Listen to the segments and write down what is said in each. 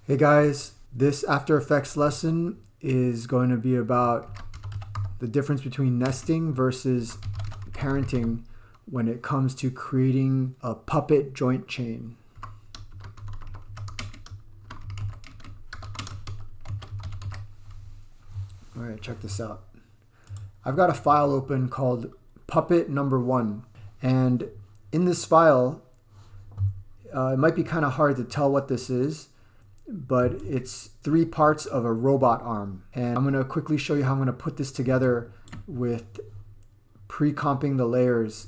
Hey guys, this After Effects lesson is going to be about the difference between nesting versus parenting when it comes to creating a puppet joint chain. All right, check this out. I've got a file open called puppet number 1, and in this file, it might be kind of hard to tell what this is, but it's 3 parts of a robot arm. And I'm going to quickly show you how I'm going to put this together with pre-comping the layers.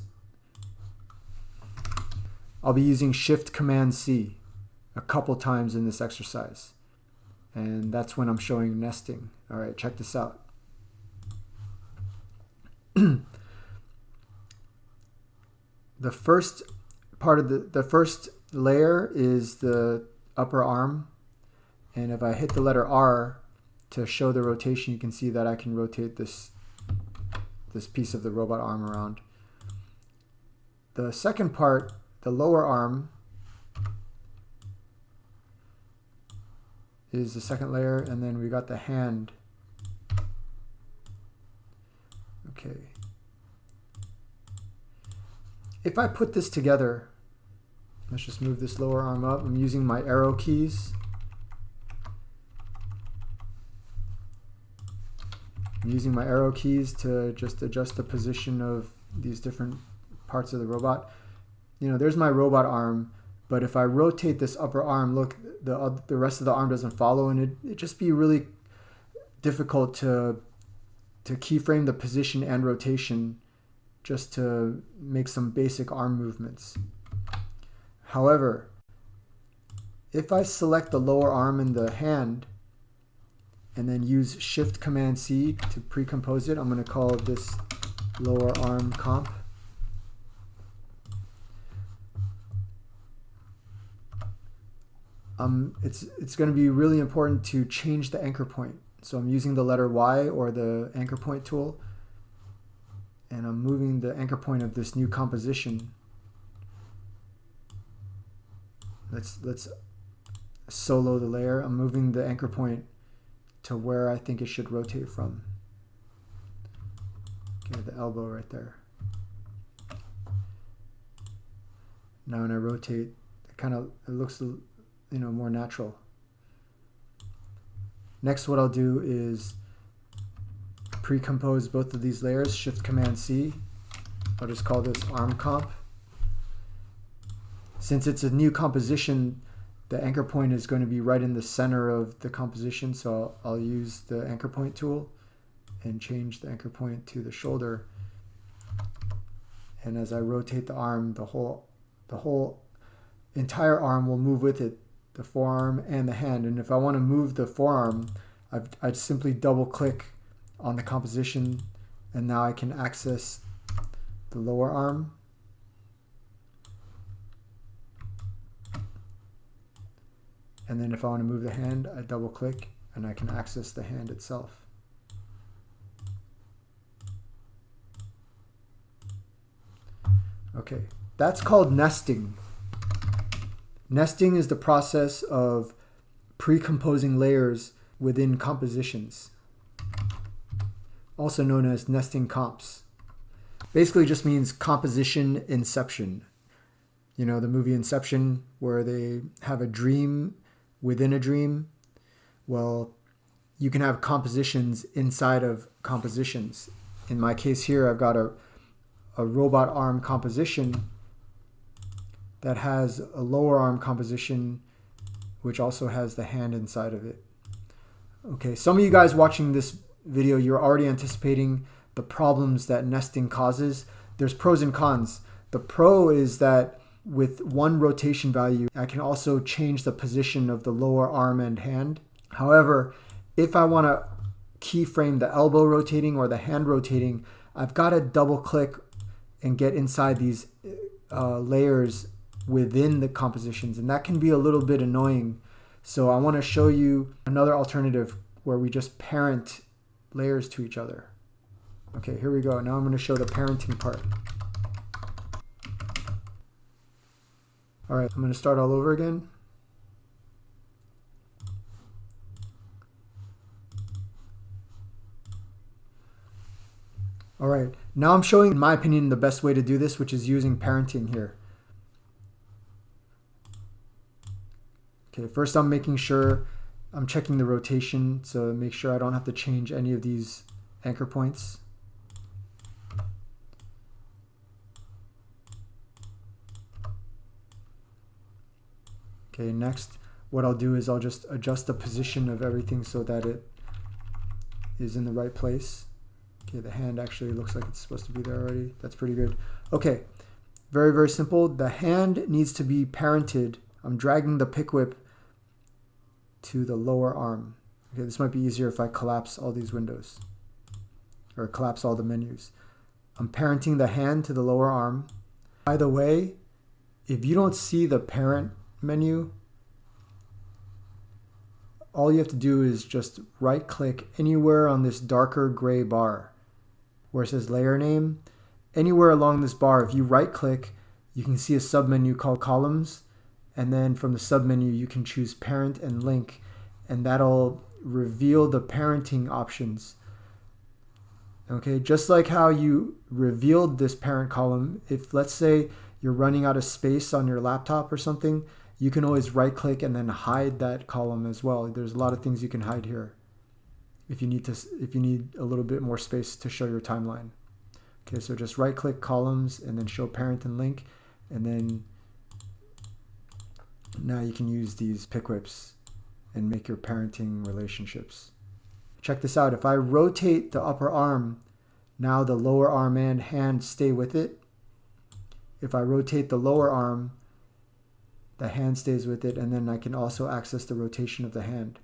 I'll be using Shift-Command-C a couple times in this exercise. And that's when I'm showing nesting. All right, check this out. The first part of the first layer is the upper arm. And if I hit the letter R to show the rotation, you can see that I can rotate this piece of the robot arm around. The second part, the lower arm, is the second layer, and then we got the hand. Okay. If I put this together, let's just move this lower arm up. I'm using my arrow keys. I'm using my arrow keys to just adjust the position of these different parts of the robot. You know, there's my robot arm, but if I rotate this upper arm, look, the rest of the arm doesn't follow, and it'd just be really difficult to keyframe the position and rotation just to make some basic arm movements. However, if I select the lower arm and the hand, and then use Shift-Command-C to pre-compose it, I'm going to call this lower arm comp. It's going to be really important to change the anchor point. So I'm using the letter Y, or the anchor point tool, and I'm moving the anchor point of this new composition. Let's solo the layer. I'm moving the anchor point to where I think it should rotate from. Okay, the elbow right there. Now when I rotate, it looks more natural. Next, what I'll do is pre-compose both of these layers. Shift-Command-C. I'll just call this arm comp. Since it's a new composition, the anchor point is going to be right in the center of the composition, so I'll use the anchor point tool and change the anchor point to the shoulder. And as I rotate the arm, the whole entire arm will move with it, the forearm and the hand. And if I want to move the forearm, I'd simply double click on the composition, and now I can access the lower arm. And then if I want to move the hand, I double click and I can access the hand itself. Okay, that's called nesting. Nesting is the process of pre-composing layers within compositions, also known as nesting comps. Basically just means composition inception. You know, the movie Inception, where they have a dream within a dream. Well, you can have compositions inside of compositions. In my case here, I've got a robot arm composition that has a lower arm composition, which also has the hand inside of it. Okay, some of you guys watching this video, you're already anticipating the problems that nesting causes. There's pros and cons. The pro is that with one rotation value, I can also change the position of the lower arm and hand. However, if I want to keyframe the elbow rotating or the hand rotating, I've got to double click and get inside these layers within the compositions, and that can be a little bit annoying. So I want to show you another alternative where we just parent layers to each other. Okay, here we go. Now I'm going to show the parenting part. All right, I'm going to start all over again. All right, now I'm showing, in my opinion, the best way to do this, which is using parenting here. Okay, first I'm making sure I'm checking the rotation, so make sure I don't have to change any of these anchor points. Okay, next, what I'll do is I'll just adjust the position of everything so that it is in the right place. Okay, the hand actually looks like it's supposed to be there already. That's pretty good. Okay, very, very simple. The hand needs to be parented. I'm dragging the pick whip to the lower arm. Okay, this might be easier if I collapse all these windows or collapse all the menus. I'm parenting the hand to the lower arm. By the way, if you don't see the parent menu, all you have to do is just right click anywhere on this darker gray bar where it says layer name. Anywhere along this bar, if you right click, you can see a submenu called columns, and then from the submenu you can choose parent and link, and that'll reveal the parenting options. Okay, just like how you revealed this parent column, if let's say you're running out of space on your laptop or something, you can always right click and then hide that column as well. There's a lot of things you can hide here if you need a little bit more space to show your timeline. Okay, so just right click columns and then show parent and link, and then now you can use these pick whips and make your parenting relationships. Check this out. If I rotate the upper arm, now the lower arm and hand stay with it. If I rotate the lower arm, the hand stays with it, and then I can also access the rotation of the hand.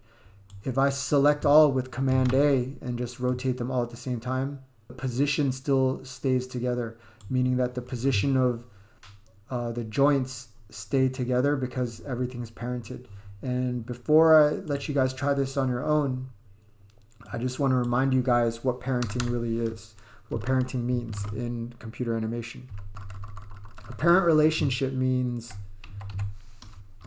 If I select all with Command A and just rotate them all at the same time, the position still stays together, meaning that the position of the joints stay together because everything's parented. And before I let you guys try this on your own, I just want to remind you guys what parenting really is, what parenting means in computer animation. A parent relationship means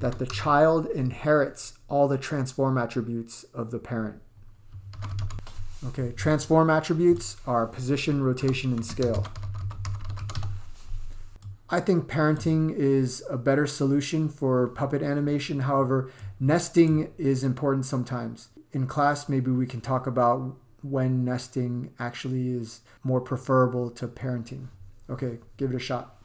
that the child inherits all the transform attributes of the parent. Okay, transform attributes are position, rotation, and scale. I think parenting is a better solution for puppet animation. However, nesting is important sometimes. In class, maybe we can talk about when nesting actually is more preferable to parenting. Okay, give it a shot.